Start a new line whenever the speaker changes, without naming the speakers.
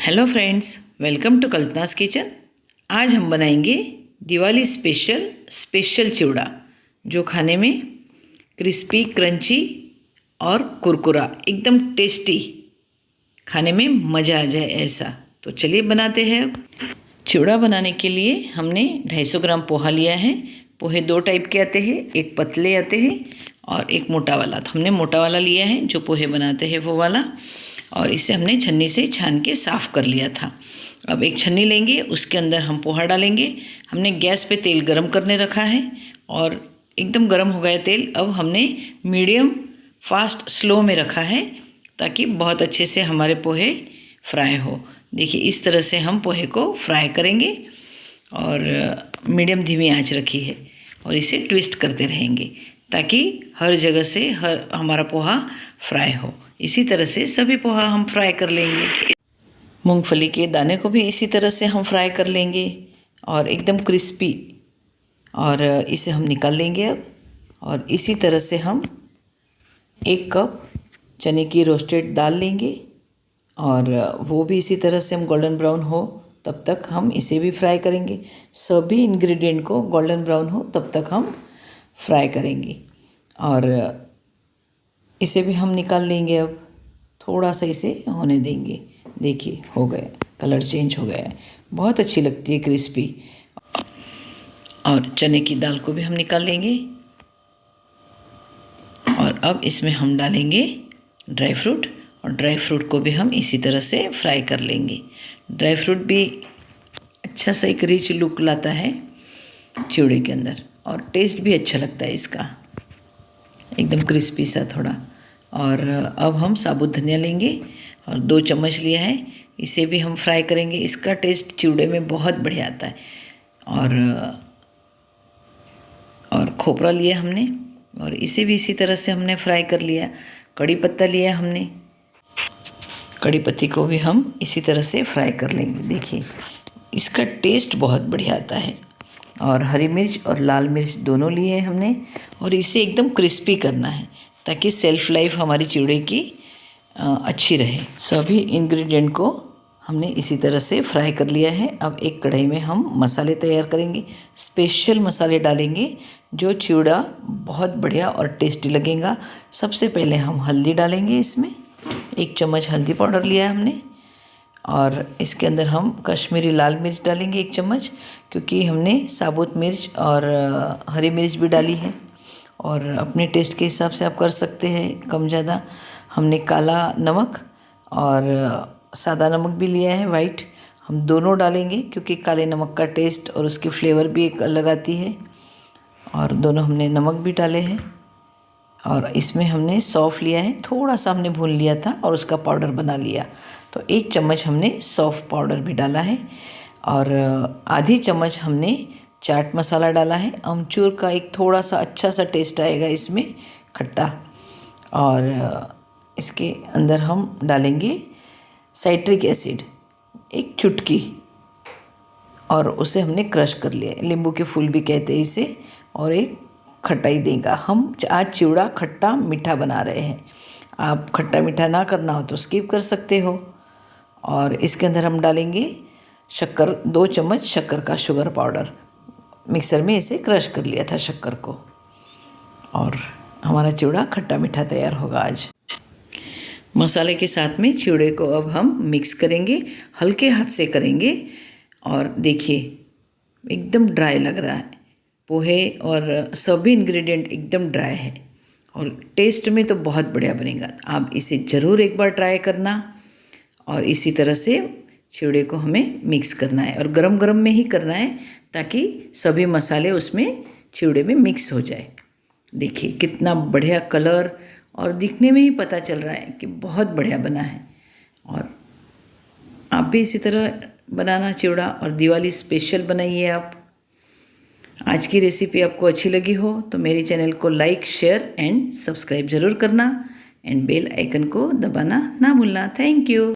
Hello friends, welcome to Kalpana's kitchen. आज हम बनाएंगे दिवाली स्पेशल चिवड़ा, जो खाने में क्रिस्पी, क्रंची और कुरकुरा, एकदम टेस्टी, खाने में मज़ा आ जाए ऐसा। तो चलिए बनाते हैं। चिवड़ा बनाने के लिए हमने 250 ग्राम पोहा लिया है। पोहे दो टाइप के आते हैं, एक पतले आते हैं और एक मोटा वाला। तो हमने मोटा वाला लिया है, जो पोहे बनाते हैं वो वाला, और इसे हमने छन्नी से छान के साफ़ कर लिया था। अब एक छन्नी लेंगे, उसके अंदर हम पोहा डालेंगे। हमने गैस पे तेल गरम करने रखा है और एकदम गरम हो गया तेल। अब हमने मीडियम फास्ट स्लो में रखा है ताकि बहुत अच्छे से हमारे पोहे फ्राई हो। देखिए, इस तरह से हम पोहे को फ्राई करेंगे और मीडियम धीमी आंच रखी है और इसे ट्विस्ट करते रहेंगे ताकि हर जगह से हमारा पोहा फ्राई हो। इसी तरह से सभी पोहा हम फ्राई कर लेंगे। मूंगफली के दाने को भी इसी तरह से हम फ्राई कर लेंगे और एकदम क्रिस्पी, और इसे हम निकाल लेंगे अब। और इसी तरह से हम 1 कप चने की रोस्टेड दाल लेंगे और वो भी इसी तरह से हम गोल्डन ब्राउन हो तब तक हम इसे भी फ्राई करेंगे। सभी इंग्रेडिएंट को गोल्डन ब्राउन हो तब तक हम फ्राई करेंगे और इसे भी हम निकाल लेंगे। अब थोड़ा सा इसे होने देंगे। देखिए, हो गया, कलर चेंज हो गया है, बहुत अच्छी लगती है क्रिस्पी। और चने की दाल को भी हम निकाल लेंगे और अब इसमें हम डालेंगे ड्राई फ्रूट, और ड्राई फ्रूट को भी हम इसी तरह से फ्राई कर लेंगे। ड्राई फ्रूट भी अच्छा सा एक रिच लुक लाता है चिवड़े के अंदर और टेस्ट भी अच्छा लगता है इसका, एकदम क्रिस्पी सा थोड़ा। और अब हम साबुत धनिया लेंगे और 2 चम्मच लिया है, इसे भी हम फ्राई करेंगे। इसका टेस्ट चिवड़े में बहुत बढ़िया आता है। और खोपरा लिया हमने और इसे भी इसी तरह से हमने फ्राई कर लिया। कड़ी पत्ता लिया हमने, कड़ी पत्ती को भी हम इसी तरह से फ्राई कर लेंगे। देखिए, इसका टेस्ट बहुत बढ़िया आता है। और हरी मिर्च और लाल मिर्च दोनों लिए हैं हमने, और इसे एकदम क्रिस्पी करना है ताकि सेल्फ लाइफ हमारी चिवड़े की अच्छी रहे। सभी इंग्रेडिएंट को हमने इसी तरह से फ्राई कर लिया है। अब एक कढ़ाई में हम मसाले तैयार करेंगे। स्पेशल मसाले डालेंगे जो चिवड़ा बहुत बढ़िया और टेस्टी लगेगा। सबसे पहले हम हल्दी डालेंगे। इसमें 1 चम्मच हल्दी पाउडर लिया है हमने, और इसके अंदर हम कश्मीरी लाल मिर्च डालेंगे 1 चम्मच, क्योंकि हमने साबुत मिर्च और हरी मिर्च भी डाली है, और अपने टेस्ट के हिसाब से आप कर सकते हैं कम ज़्यादा। हमने काला नमक और सादा नमक भी लिया है, वाइट, हम दोनों डालेंगे क्योंकि काले नमक का टेस्ट और उसकी फ्लेवर भी एक अलग आती है। और दोनों हमने नमक भी डाले हैं। और इसमें हमने सौंफ लिया है, थोड़ा सा हमने भून लिया था और उसका पाउडर बना लिया, तो 1 चम्मच हमने सौंफ पाउडर भी डाला है। और आधी चम्मच हमने चाट मसाला डाला है। अमचूर का एक थोड़ा सा अच्छा सा टेस्ट आएगा इसमें, खट्टा। और इसके अंदर हम डालेंगे साइट्रिक एसिड 1 चुटकी, और उसे हमने क्रश कर लिया। नींबू के फूल भी कहते हैं इसे, और एक खटाई देगा। हम आज चिवड़ा खट्टा मीठा बना रहे हैं। आप खट्टा मीठा ना करना हो तो स्किप कर सकते हो। और इसके अंदर हम डालेंगे शक्कर, 2 चम्मच शक्कर का शुगर पाउडर। मिक्सर में इसे क्रश कर लिया था शक्कर को, और हमारा चिवड़ा खट्टा मीठा तैयार होगा आज। मसाले के साथ में चिवड़े को अब हम मिक्स करेंगे, हल्के हाथ से करेंगे। और देखिए, एकदम ड्राई लग रहा है पोहे, और सभी इंग्रेडिएंट एकदम ड्राई है, और टेस्ट में तो बहुत बढ़िया बनेगा। आप इसे ज़रूर एक बार ट्राई करना। और इसी तरह से चिवड़े को हमें मिक्स करना है, और गरम गरम में ही करना है ताकि सभी मसाले उसमें चिवड़े में मिक्स हो जाए। देखिए, कितना बढ़िया कलर, और दिखने में ही पता चल रहा है कि बहुत बढ़िया बना है। और आप भी इसी तरह बनाना चिवड़ा, और दिवाली स्पेशल बनाइए आप। आज की रेसिपी आपको अच्छी लगी हो तो मेरे चैनल को लाइक, शेयर एंड सब्सक्राइब ज़रूर करना, एंड बेल आइकन को दबाना ना भूलना। Thank you.